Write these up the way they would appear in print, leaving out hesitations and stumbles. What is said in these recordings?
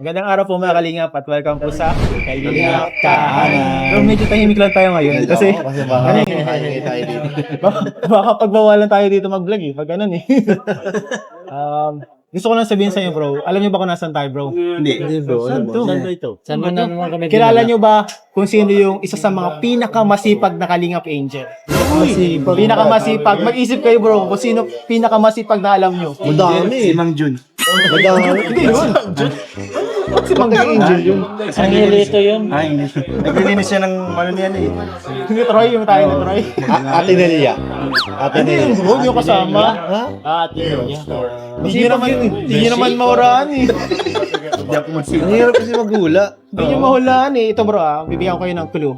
Magandang araw po mga kalingap at welcome po sa Kalingap Kahanan. Pero medyo tahimik lang tayo ngayon kasi baka tayo dito. baka pagbawalan tayo dito mag-vlog eh. Pag ganun eh. Gusto ko lang sabihin sa inyo bro, alam niyo ba kung nasaan tayo bro? Hindi bro. Saan to? Saan ito? Saan mo na naman kami Kilala niyo ba kung sino yung isa sa mga pinakamasipag na Kalingap Angel? Pinakamasipag. Mag-isip kayo bro kung sino pinakamasipag na alam niyo. Madami. Si Mang Jun. Madami. Hindi yun. Si Mang Angel yun. Ang hilito yun. Ay, naglilinis siya ng ano niyan eh. Hindi Troy yung tayo na Troy. Ate Nelia. Ate Hindi Nelia. yung bro, yung kasama. Ha? Ate niya. Hindi nyo naman mauraan eh. Hindi ako masipag. Ang hirap kasi maghula. Hindi nyo mahulaan eh. Ito bro bibigyan ko kayo ng clue.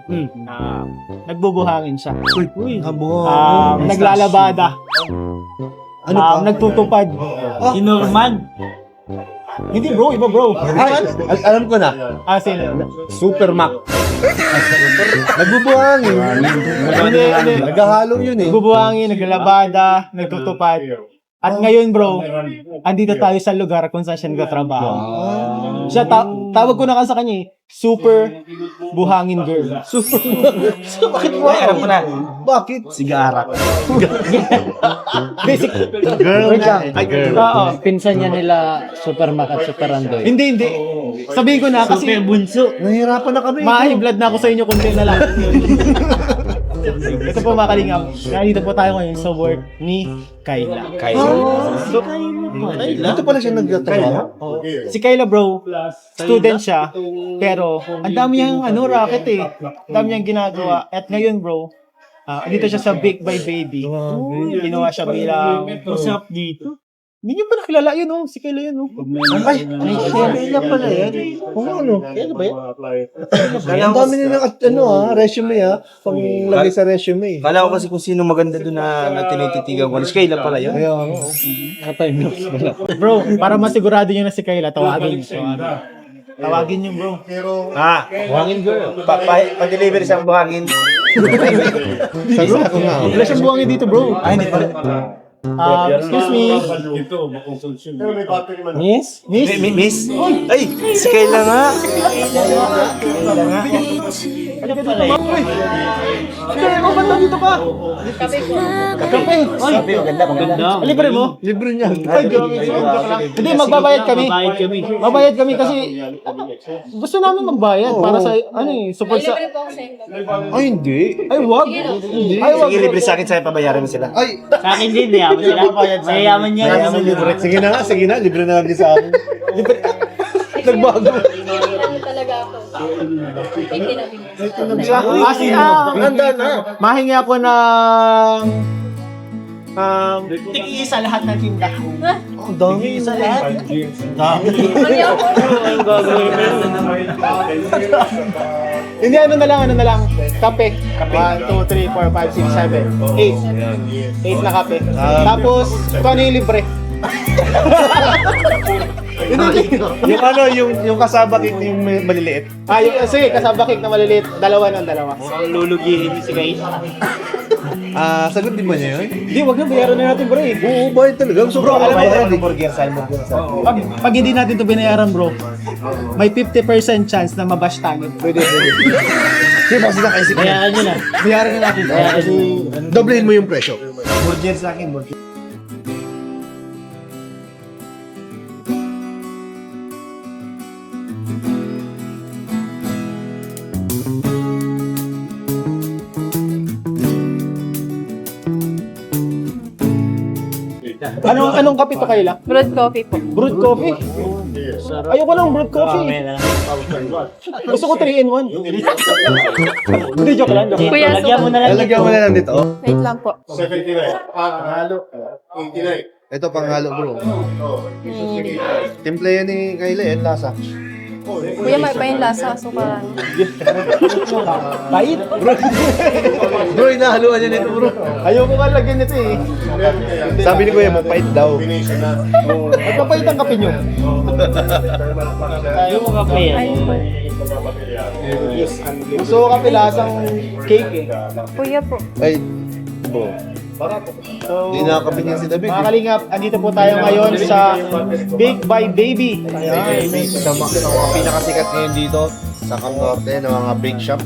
Nagbubuhangin siya. Uy, habong. Naglalabada. Ano pa? Nagtutupad. Inorman. Hindi bro, iba bro. Alam ko na. Sino? Super Mac. Nagbubuhangin. Hindi. Nagahalo yun eh. Nagbubuhangin, naglalabada, nagtutupad. At ngayon bro, andito tayo sa lugar kung saan siya nagtatrabaho. Siya, tawag ko na ka sa kanya eh, Super Buhangin Girl. Super Mac. Bakit mo? Alam ko na. Bakit? Sigara. Basic. Girl. Ay, girl. Oo. Pinsan niya nila Super Mac at Super Andoy. Hindi. Sabihin ko na kasi bunso. Nahihirapan na kami. ma-high-blood na ako sa inyo kundi na lang. Ito po mga kalingap. Nandito po tayo ngayon sa work ni Kayla. So, Dito pala siya nagtatrabaho. si Kayla bro, student siya, pero ang dami niyang racket eh. Ang dami niyang ginagawa. At ngayon bro, dito siya sa Big by Baby. Ginawa siya bilang Usap dito. hindi niyo pa nakilala yun si Kayla yun Ay, Kayla pala yan. Kung ano? Kayla ba yan? Ang dami nilang resume Panglagay sa resume. Kala ko kasi kung sino maganda doon na tinititigan ko. Kayla pala yun. Kaya ano. Bro, para masigurado niyo na si Kayla, tawagin niyo. Tawagin niyo bro. Buhangin girl. Pa-deliver isang buhangin. Sagot ko nga. Wala siyang buwangin dito bro. Ay, hindi pala. Excuse me. Miss? Miss? Ay, si Kayla nga. Ikaw ba't nandito ka? Kape. Sabi, maganda. Libre mo? Libre niya. Ay, grabe. Joke lang. Hindi, magbabayad kami. Magbabayad kami kasi gusto namin magbayad para sa, support sa... Ay, hindi. Ay, wag. Ay, wag. Sige, libre sa akin, sa'yo pabayaran mo sila. Ay, Sa akin din, yaman sila. Mayayaman niya. libre. Sige na. Libre na lang din sa akin. Nagbago. Talaga ako. Handa na. Mahingi ako ng... tig-isa lahat ng tindahan. Ang dami. Isa lahat. Hindi, ano na lang. Kape. 1, 2, 3, 4, 5, 6, 7, 8. 8 na kape. Tapos, ito ano yung libre? yung kasaba cake yung maliliit. Sige, kasama cake na maliliit. Dalawa. Lulugihin si Kayla. Sagot din ba niya yun? Hindi, wag na, bayaran na natin bro eh. Oo, bayad talaga. Sobrang Bro, alam mo, bayad. Burger salmon. Pag hindi natin ito binayaran bro, may 50% chance na mabash tayo. Pwede. Sige, baka sila kaisip niya. Bayaan niyo na. Bayaran na natin. Doblehin mo yung presyo. Burger sa akin, burger. Anong kape to Kayla? Broad coffee po. Brewed coffee? Ayoko ng brewed coffee. Gusto ko 3 in 1. Hindi, joke lang. Kuya, Lagyan mo na lang. Lalagyan mo na lang dito. Wait lang po. Ito panghalo bro. Timple yan ni Kayla lasa. Kuya, may pa yung lasa, sukaran. Bait. Bro, inahaluan niya nito bro. Ayoko nga lagyan nito eh. Sabi ni Kuya, mapait daw. At mapait ang kape nyo. Yung mga pa yan. Ayun po. Gusto ko kape lasang cake eh. Kuya po. Ay, bro. So, Hindi nakakabit niya si David. mga kalingap, andito po tayo ngayon sa Big by Baby. Ayan. Sa mga pinakasikat ngayon dito sa Norte ng mga bake shop.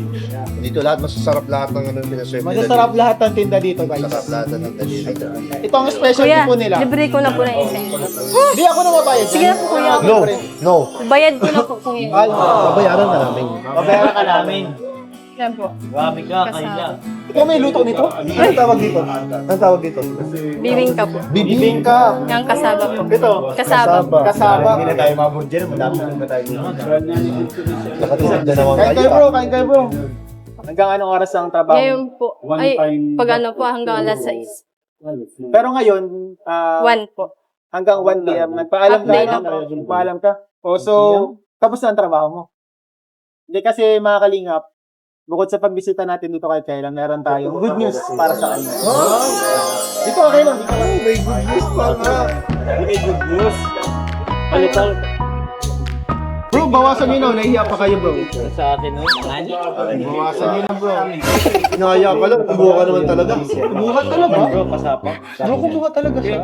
Dito lahat, masasarap lahat ng ano pinaswerte. Masasarap lahat ng tinda dito, guys. Masasarap lahat ng dito. Ito ang specialty Kuya, po nila. libre ko na po na isa. Hindi ako na mabayad. Sige na po, kuya. No. Bayad ko na po, kuya. Ay, Babayaran na namin. Babayaran ka namin. Yan po. Grabe ka, Kayla. ikaw may luto nito? Anong tawag dito? Anong tawag dito? Bibingka po. Bibingka. Yung kasaba po. Ito. Kasaba. Kasaba. Hindi na tayo mabot dyan. Madami na tayo. Nakatulog na naman Kain tayo. kayo bro, kain kayo bro. Hanggang anong oras ang trabaho? Ngayon po. Ay, pag ano po, hanggang alas 6. Pero ngayon, 1 po. hanggang 1 p.m. Nagpaalam ka? Update lang po. Nagpaalam ka? O so, tapos na ang trabaho mo? Hindi kasi mga kalingap, bukod sa pagbisita natin dito kay Kailan, meron tayong good news para sa kanya. Dito okay lang. Dito okay. May good news pa nga. Good news. Palitan Bro, bawasan nyo na. Nahihiya pa kayo bro. sa akin, no? Nani? Bawasan nyo na bro. Inaya ka lang. Kubuha ka naman talaga. Buhat talaga. Bro, pasapa. Bro, kumuha talaga siya.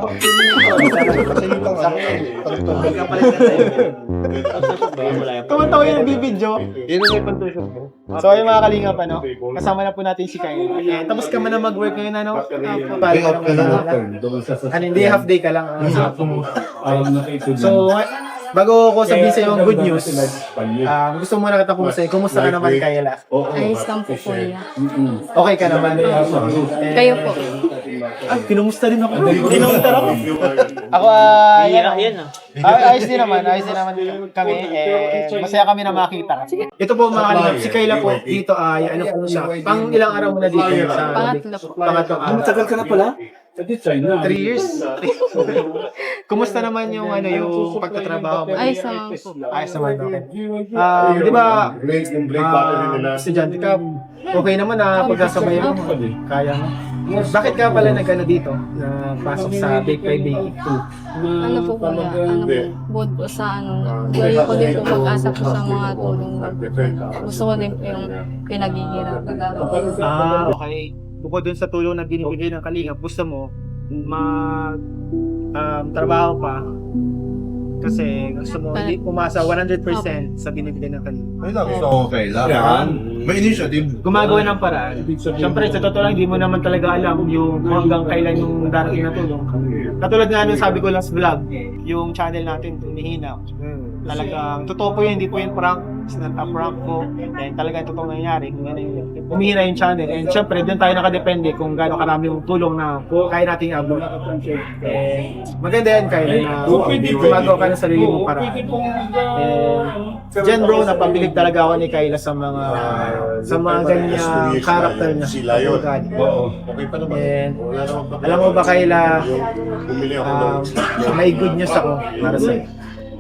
Kumantaw yung bibidyo. Yun ang may pantusok mo. So ayun mga kalingap, ano, kasama na po natin si Kyle. Tapos ka man na mag-work ngayon, ano? Day off ka na. Ano, hindi half day ka lang. So, bago ko sabihin sa iyo ang good news, gusto muna kita kumusta. Kumusta ka naman, Kayla? Ayos lang po, kuya. Okay ka naman? Kayo po. Ay, kinumusta din ako. Kinumusta ako. Ako Hira yan, ah. ayos din naman kami. Masaya kami na makita. Ito po mga kalingap, si Kayla po, dito ay ano po siya, pang ilang araw mo na dito sa Pangatlo po. pangatlong araw. Matagal ka na pala? 3 years. Kumusta naman yung ano yung pagtatrabaho mo? Ayos naman po. Ayos naman, okay. Di ba, estudyante ka, okay naman na pagsasabayan mo. Kaya mo. Bakit ka pala nagkano dito na pasok sa Bake by Baby 2? Ano po kuya? Ano po? Bukod po sa ano. Gawin ko din po pag-asa po sa mga tulong. Gusto ko din po yung pinaghihirapan. Okay. Bukod dun sa tulong na binibigay ng Kalingap, gusto mo mag trabaho pa kasi gusto mo hindi umasa 100% sa binibigay ng Kalingap. Ay, lang. So, okay lang. May initiative. Gumagawa ng paraan. Siyempre, sa totoo lang, hindi mo naman talaga alam yung kung hanggang kailan yung darating na tulong. Katulad nga nung sabi ko last vlog, yung channel natin, humihina. Talagang, totoo po yun, hindi po yun prank. It's not a prank po. And talagang totoo nangyayari. Humihina yung channel. And syempre, doon tayo nakadepende kung gaano karami yung tulong na kaya nating abot. Maganda yan, kaya na gumagawa ka ng sarili mong paraan. Diyan bro, napabilib talaga ako ni Kayla sa mga ganyang character niya. Okay pa naman. And alam mo ba Kayla, may good news ako para sa'yo.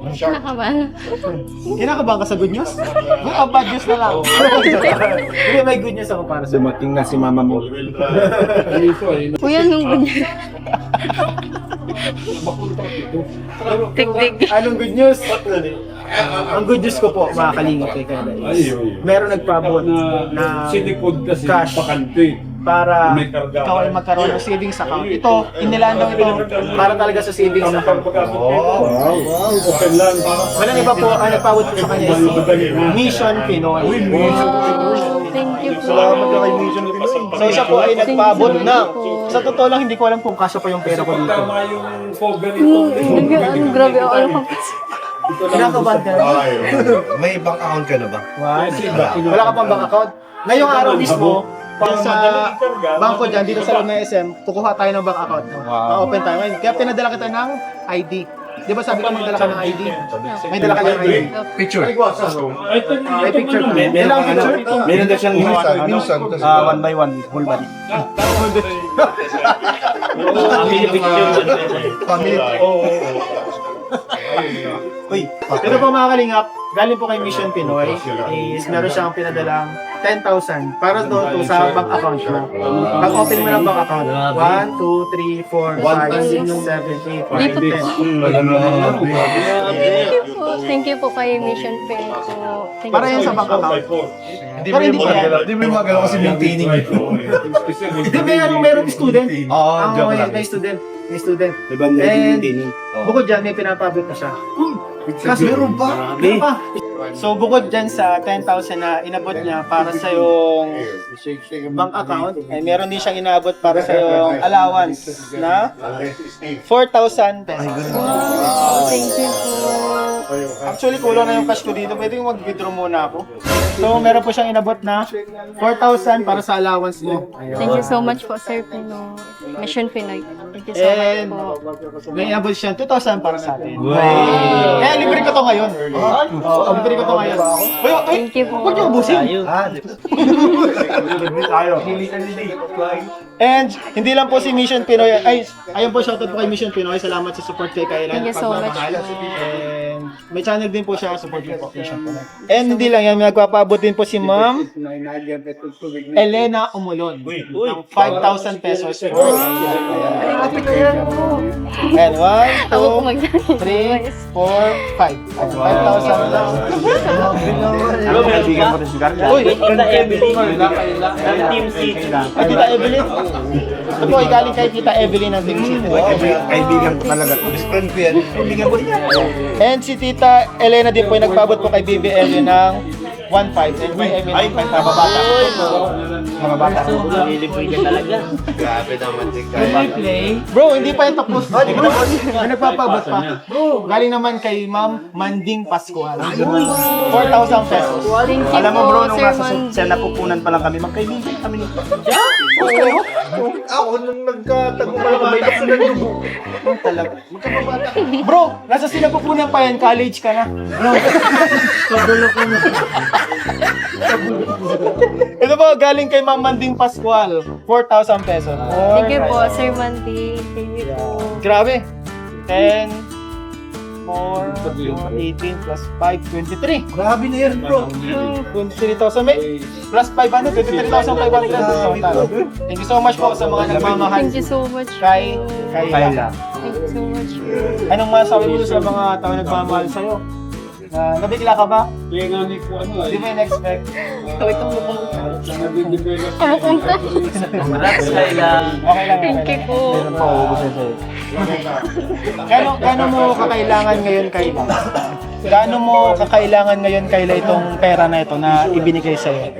Kinakabahan. Kinakabahan ka sa good news? Bad news na lang. Hindi, may good news ako para sa'yo. Dumating na si mama mo. Kuya, nung ganyan. Tig-tig. Anong good news? Ang good news ko po, mga kalingap kay Kayla, meron nagpabot na cash para ikaw ay magkaroon ng savings account. Ito, inilaan daw ito para talaga sa savings account. Walang iba po, ang nagpabot po sa kanya is Mission Pinoy. Thank you po. Salamat ka kay Mission Pinoy. So siya po ay nagpabot ng, sa totoo lang hindi ko alam kung kasya pa yung pera ko dito. Ano, grabe ako. Ano pa? Kinakabahan ka na. May bank account ka na ba? Wala ka pang bank account? Ngayong araw mismo, pag sa bangko dyan, dito sa loob ng SM, kukuha tayo ng bank account. Open tayo ngayon. Kaya pinadala kita ng ID. Di ba sabi ko magdala ka ng ID? May dala ka ng ID. Picture. May picture ka. Ilang picture? Meron daw siyang Minsan. 1 by 1, full body. Family picture. Family. Uy, ito po mga kalingap, galing po kay Mission Pinoy, is meron siyang pinadalang 10,000 para doon to sa bank account mo. Pag open mo ng bank account, 1, 2, 3, 4, 5, 6, 7, 8, 9, 10. Thank you po. Thank you po kay Mission Pay po. Thank Para you yan so sa much. bank account. Hindi Pero hindi kaya. Hindi mo yung magalaw kasi maintaining. Hindi, meron student. Oo, May student. May student. And bukod dyan, may pinapabot na siya. Kasi meron pa. Meron pa. So, bukod dyan sa 10,000 na inabot niya para sa yung bank account, eh, meron din siyang inabot para sa yung allowance na 4,000 pesos. Wow, thank you po. Actually, kulang na yung cash ko dito. Pwede yung mag-withdraw muna ako. So, meron po siyang inabot na 4,000 para sa allowance mo. Thank you so much po, Sir Pino. Mission Pinoy. Thank you so much And po. may inabot siyang 2,000 para sa atin. Kaya libre ko to ngayon. Libre ko to ngayon. Uy, Thank you po. huwag niyo ubusin. And hindi lang po si Mission Pinoy. Ayun po, shoutout po kay Mission Pinoy. Salamat sa support kay Kailan. Thank you so much Pagmamahal. po. And may channel din po siya. Support niyo po Mission Pinoy. And hindi lang yan. May nagpapaabot din po si Ma'am Elena Umulon. Ng 5,000 pesos. And 1, Ako po 2, 3, 4, 5. 5,000 lang. Kaibigan mo rin si Garcia. Uy, Tita Evelyn. Ng Team City. Ay, Tita Evelyn. Ito po, galing kay Tita Evelyn ng Team City. Kaibigan ko talaga. Best friend ko yan. Kaibigan ko rin yan. And si Tita Elena din po, nagpabot po kay BBL ng 1.5. And kay Emily, ay, mga bata. Mga bata. Nililibre ka talaga. Bro, hindi pa yung tapos. May nagpapabot pa. Bro, galing naman kay Ma'am Manding Pascual. 4,000 pesos. Thank you Alam mo po, bro, nung Sir nasa Mandy. siya napupunan pa lang kami, magkaibigan kami nito. Ako nung nagkatago pa lang, may bakit na dugo. Talaga. Bro, nasa sinapupunan pa yan, college ka na. Ito po, galing kay Ma'am Manding Pascual, 4,000 pesos. Thank you po, Sir Mandy. Thank you po. Grabe. 10, 4, 18 plus 5, 23. Grabe na yan, bro. 23,000 may plus 500, 23,500 total. Thank you so much po sa mga nagmamahal Thank you so much kay po. Kayla. Thank you so much po. Anong masasabi mo sa mga tao nagmamahal sa'yo? Nabigla ka ba? Hindi mo in-expect. Kawit ang mukha. Kumukunta. Congrats, Kayla. Okay lang. Thank you po. Meron pa, uubusin sa'yo. Gano'n mo kakailangan ngayon, Kayla? Gaano mo kakailangan ngayon, Kayla, itong pera na ito na ibinigay sa'yo?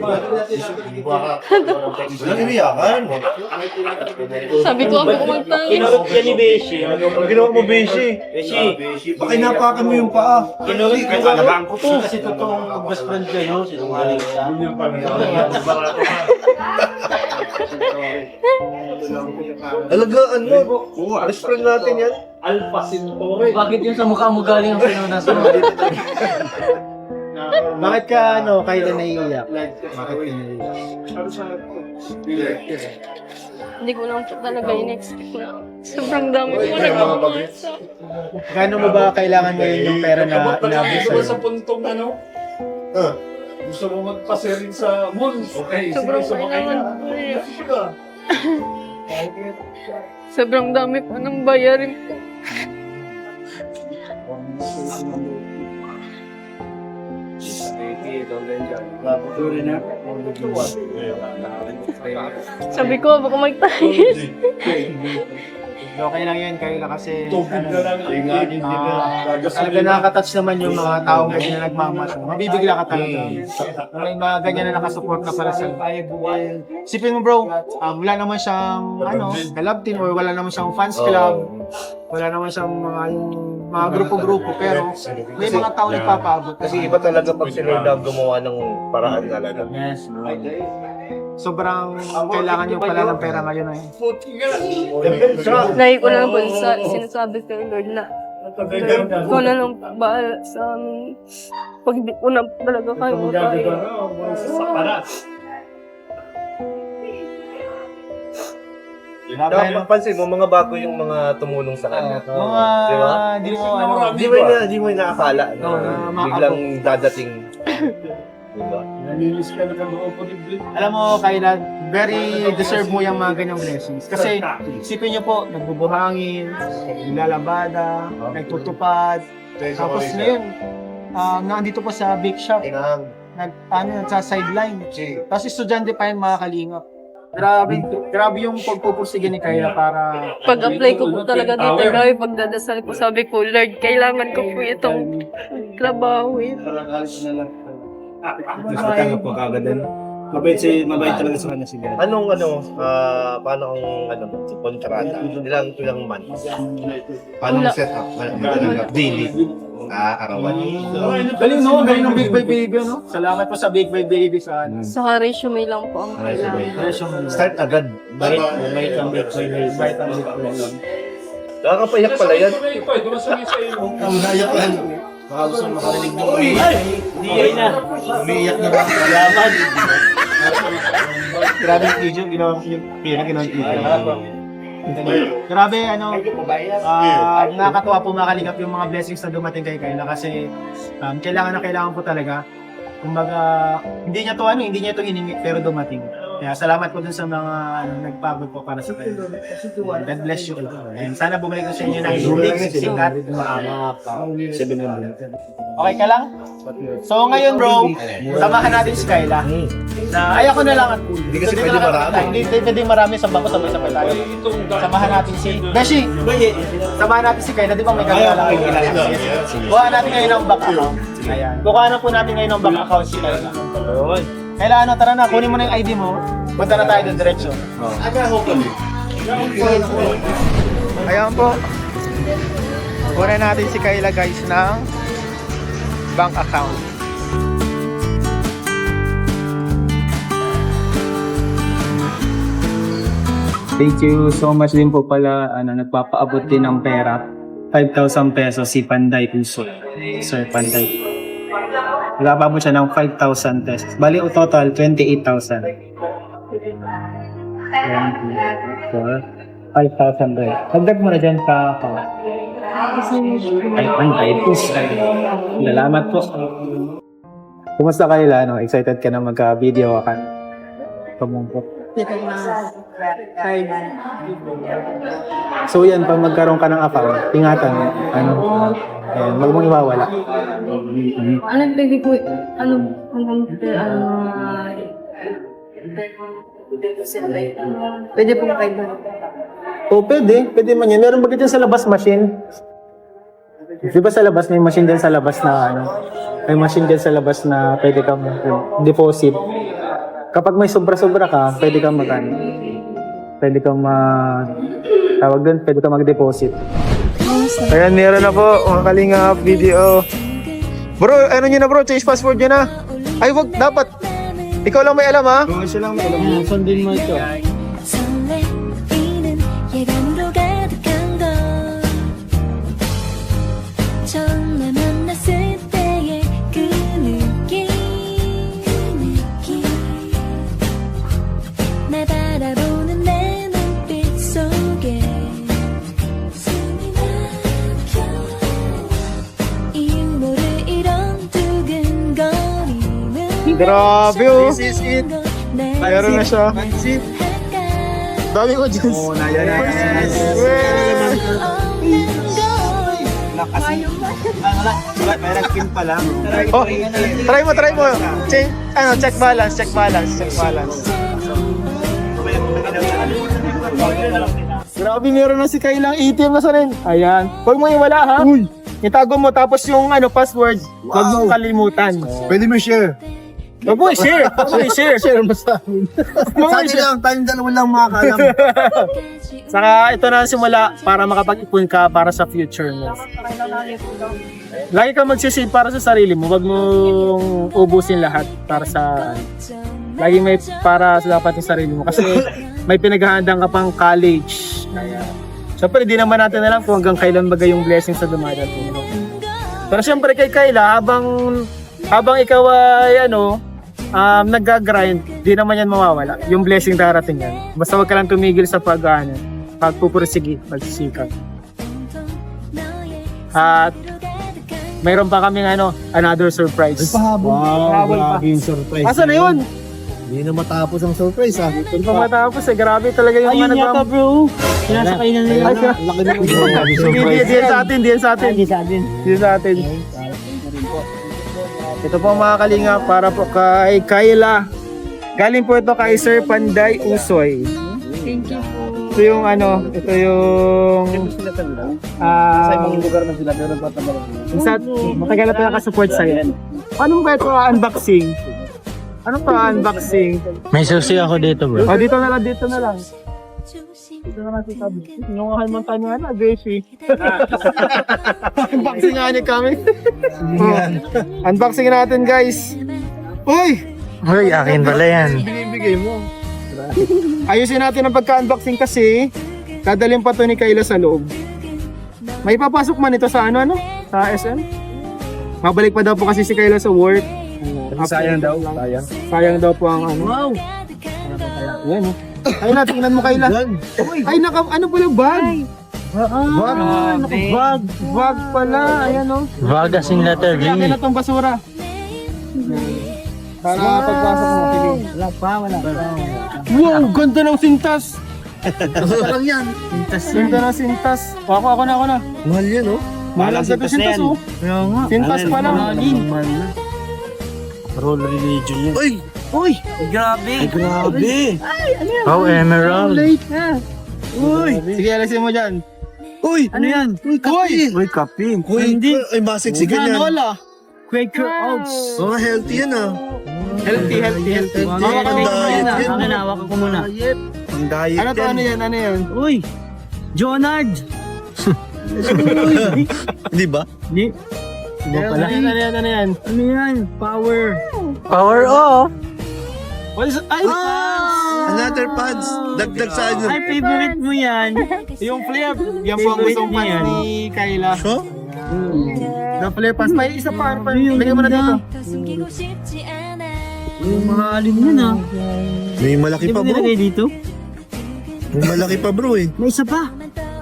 Walang iniyakan. Sabi ko ako kumagtangis. Kinurot yan ni Beshi. Ang ginawa mo, Beshi. Beshi. Baka inapakan mo yung paa. Kinurot ka. Alagaan ko to. Kasi totoong best friend kayo. Sinungaling ka. Alagaan mo. Best friend natin yan. Bakit yun sa mukha mo galing ang pinunas mo? Bakit ka, Kayla naiiyak? Bakit ka naiiyak? Hindi ko lang po talaga in-expect na sobrang dami ko nagmamahal sa... Gaano mo ba kailangan ngayon yung pera na inabot sa'yo? Sa puntong ano? Gusto mo magpaserin sa mall? Okay, Sobrang sige, sumakay kailangan na. ko eh. Sige. Sobrang dami po ng bayarin ko. Sabi ko, baka magtangis. Okay lang yun, Kayla, kasi Tubig na lang. Inganin din na. talaga nakaka-touch naman yung mga taong ganyan na nagmamahal. Mabibigla ka talaga. May mga ganyan na nakasupport ka para sa Isipin mo bro, wala naman siyang kalab team or wala naman siyang fans club. Wala naman siyang mga grupo-grupo pero may mga tao nagpapaabot. Kasi iba talaga pag sila na gumawa ng paraan talaga. Yes, bro. Sobrang kailangan nyo pala ng pera ngayon eh. Lagi ko lang po sinasabi sa Lord na Lord, ikaw na lang bahala sa amin. Pag di ko na talaga kayo tayo. Napansin mo, mga bago yung mga tumulong sa kanya. Mga, Diba? di mo Di mo inaakala na biglang dadating. Diba? Nalinis ka na kang din. alam mo, Kayla, very deserve mo yung mga ganyang blessings. Kasi, isipin nyo po, nagbubuhangin, nilalabada, nagtutupad, tapos ngayon, nandito po sa bake shop. Sa sideline. Tapos estudyante pa yun, mga kalingap. Grabe yung pagpupursige ni Kayla para... Pag-apply ko po talaga dito, grabe pagdadasal ko. Sabi ko, Lord, kailangan ko po itong trabaho. Tanggap mo kagad ano. Mabait talaga sa kanya si God. Paano ang kontrata? Ilang months? Paano ang setup? Daily? Arawan? Galing no, galing ng Big Boy Baby, no? Salamat po sa Big Boy Baby sa ano. Saka resume lang po ang kailangan. Start agad. Bait ang Big Boy Baby. Nakakapayak pala yan. Ang nayak lang. Baka gusto makarinig mo. Hindi na. Umiiyak na ba? Yaman. Grabe yung video, ginawa yung video. Grabe, nakakatuwa po mga kalingap yung mga blessings na dumating kay Kayla kasi kailangan na kailangan po talaga. Kumbaga, hindi niya to hiningi pero dumating. Kaya salamat po dun sa mga nagpagod po para sa Kayla. God bless you. And sana bumalik ko sa inyo ng sikat. Okay ka lang? So ngayon bro, samahan natin si Kayla. Na ayaw ko na lang at Hindi kasi pwede marami. Hindi pwede marami sa bangko sabay-sabay tayo. Samahan natin si Beshi. Samahan natin si Kayla, di ba may gagawin lang kayo? Kuha natin ngayon ng bank account. Ayan. Kuha na po natin ngayon ng bank account si Kayla. Kayla, tara na, kunin mo na yung ID mo. Punta na tayo doon diretso. Ayan po. Kunin natin si Kayla guys ng bank account. Thank you so much din po pala nagpapaabot din ng pera. 5,000 pesos si Panday Uso. Sir Panday. Nagpapaabot siya ng 5,000 pesos. Bali o total 28,000. 5,000 rin. Dagdag mo na dyan sa ay Panday Uso. Salamat po. Kumusta kayo no? Excited ka na magka-video ka? Pamungkot. So yan, pag magkaroon ka ng account, ingatan, ayan, wag mong iwawala. Pwede po, pwede po kayo. O pwede man yan. Meron ba dyan sa labas machine? Di ba sa labas, may machine dyan sa labas na may machine dyan sa labas na pwede kang deposit. Kapag may sobra-sobra ka, pwede kang pwede kang pwede kang mag-deposit. Ayan, meron na po, mga kalingap video. Bro, ano nyo na bro, change password nyo na. Ay, wag, dapat. Ikaw lang may alam ha. Kung siya lang may alam, sundin mo ito. 설레이는 예감으로 가득한 걸 처음 날 만났을 때의 그 느낌 날 바라보는 내 눈빛 속에 숨이 막혀 이유 모를 이런 두근거림을 Grabe oh. This is it. Meron na siya. Dami ko dyan. Oo, naya na. May nag-pin pa lang. Oh, try mo. Check balance. Grabe, meron na si Kaylang ATM na sa rin. Ayan. Huwag mo iwala ha. Itago mo tapos yung password, huwag mong kalimutan. Pwede mo share. Huwag mo i-share. Share mo sa amin. Sa akin lang, tayong dalawa lang makakalam. Saka ito na ang simula para makapag-ipon ka para sa future mo. Lagi ka magsisave para sa sarili mo. Huwag mong ubusin lahat para sa... Lagi may para sa dapat yung sarili mo. Kasi may pinaghahandang ka pang college. Siyempre, di naman natin alam kung hanggang kailan bagay yung blessings na dumadating. Pero siyempre kay Kayla, habang ikaw ay nag-grind, di naman yan mawawala. Yung blessing darating yan. Basta wag ka lang tumigil sa pagpupursige, pagsisikap. At mayroon pa kaming another surprise. Pahabol pa. Yung surprise. Asa na yun? Hindi na matapos ang surprise ha. Hindi pa matapos grabe talaga yung Ayun yata bro. Sinasakay na nila. Ay, siya. Laki na Diyan sa atin. Ito po mga kalinga para po kay Kayla. Galing po ito kay Sir Panday Usoy. Thank you po. Ito yung ito yung Sa ibang lugar na sila, pero nagpatagal. matagal na nakasupport sa'yo. Paano ba ito unboxing? Ano pa unboxing? May susi ako dito, bro. Oh, dito na lang. Dito na lang si Sabi. Yung Halmontan niya na, Beshi. Unboxing nga niya kami. Unboxing natin, guys. Uy! Uy, akin pala yan. Binibigay mo. Ayusin natin ang pagka-unboxing kasi dadalhin pa to ni Kayla sa loob. May papasok man ito sa sa SM? Mabalik pa daw po kasi si Kayla sa work. Sayang daw. Sayang daw po ang Wow! Yan oh. Kayla, tingnan mo Kayla. Ay, ano pala bag? Bag pala. Ayan oh. Vagas in letter V. Kaya na tong basura. Para pagpasok mo, piling. Wala pa. Wow, ganda ng sintas. Parang yan. Ganda ng sintas. Ako na. Mahal yan, oh. Mahal ang ganda sintas oh. Kaya nga. Sintas pa lang. Role religion yan. Uy! Uy! Grabe! Grabe! Oh, emerald. Uy, sige, alisin mo dyan. Uy! Ano yan? Uy, kape! Uy, kape. Uy, ay, masiksikan yan. Granola. Quaker Oats. Oh, healthy yan, ah. Healthy. Mama ka Ang dito diet yan. yan. Akin na, hawakan ko muna. Ang diet Ano to, ano yan? Uy! Jonard! Di ba? Di. Iba pala. Ano yan? Ano yan? Power. Power off. What is it? Ay, Another pads. Dagdag sa ano. Ay, favorite mo yan. yung flip. Yan po ang gustong Favorite niya pants yan. ni Kayla. So? The flip pants. May isa pa. Lagyan mo na dito. 숨기고 싶지 않아 Yung mga alin yun ah. May malaki Di pa, ba bro. nilagay dito? May malaki pa, bro, eh. May isa pa.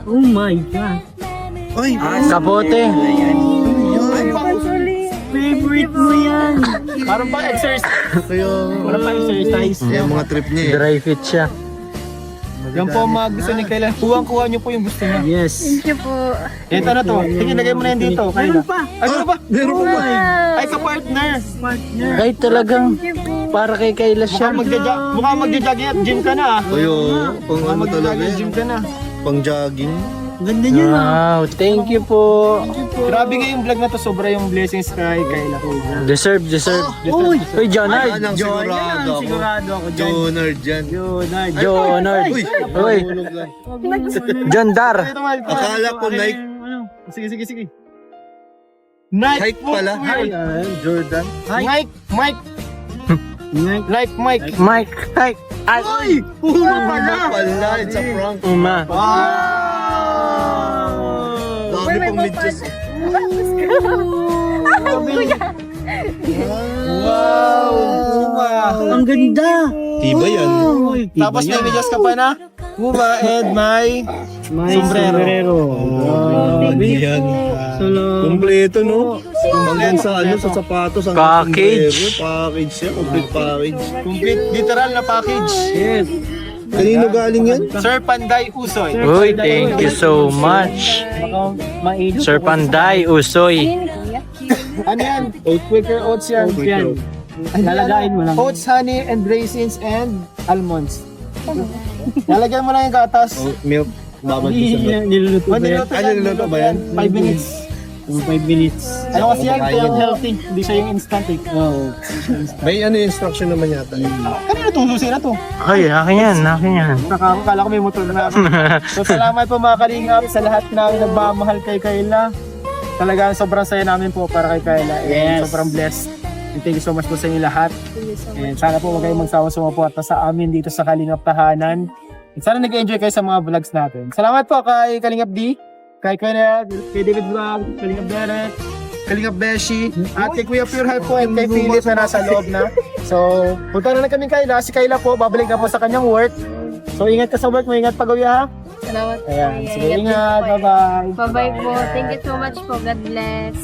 Oh my God. Ay! Kapote. Favorite mo yan. Parang pa exercise. Kaya... Parang pa exercise. Yung mga trip niya, eh. Dry fit siya. Yan po ang mga gusto ni Kayla. Kuha niyo po yung gusto niya. Yes. Thank you po. Ito na to. Sige, lagay mo na yan dito. Kayla. Meron pa. Ay, ano ba? Meron pa ba? Ay, ka-partner. Kahit talagang para kay Kayla siya. Mukhang magja-jogging at gym ka na. Ay, oh. Pang Mukhang ano talaga, magja-jogging at gym eh. ka na. Pang jogging. Ganda niya na. Wow, thank you po. Grabe nga yung vlog na to. Sobra yung blessings kay Kayla. Deserve. Uy, Jonard. Yan ang sigurado ako. Sigurado ako dyan. Jonard dyan. Jonard. Uy! Uy, John Dar. Akala ko Nike. Sige. Nike Nike pala. footwear. Jordan. Mike. Like Mike. Mike. Ay. Ay! Puma pala! Pala, it's a prank. Uma. Dami pang medyas. Wow! Puma! Ang ganda. Tiba yan. Tapos may medyas ka pa na? Puma and may sombrero. Ano yan? Kompleto, no? Hanggang sa ano, sa sapatos. Ang Package. Package siya. Complete package. Complete literal na package. Yes. Kanino galing yan? Sir Panday Usoy. Uy, thank you so much. Sir Panday Usoy. Ano yan? Quaker Oats yan. Yan. Lalagayin mo lang. Oats, honey, and raisins, and almonds. Lalagyan mo lang yung gatas. Milk. Babad ko sa milk. Niluluto ba yan? Niluluto Ay, niluluto ba yan? 5 minutes. 5 minutes. Ano kasi yan? Kaya healthy. Hindi siya yung instant eh. Oo. May ano instruction naman yata. Kanina tususin na to. Ay, akin yan. Nakakakala ko may motor na ako. So salamat po mga kalingap sa lahat na nagmamahal kay Kayla. Talagang sobrang saya namin po para kay Kayla. And sobrang blessed. And thank you so much po sa inyo lahat. And sana po huwag kayong magsawa sumuporta sa amin dito sa Kalingap Tahanan. And sana nag-enjoy kayo sa mga vlogs natin. Salamat po kay Kalingap D, kay Kaya, kay David Vlog, Kalingap Derek, Kalingap Beshi, at kay Kuya Pure Heart po and kay Philip na nasa loob na. So, punta na lang kami Kayla. Si Kayla po, babalik na po sa kanyang work. So, ingat ka sa work mo, ingat pag-uwi ha. Salamat po. Ayan, sige, ingat, bye-bye. Bye-bye po. Thank you so much po. God bless.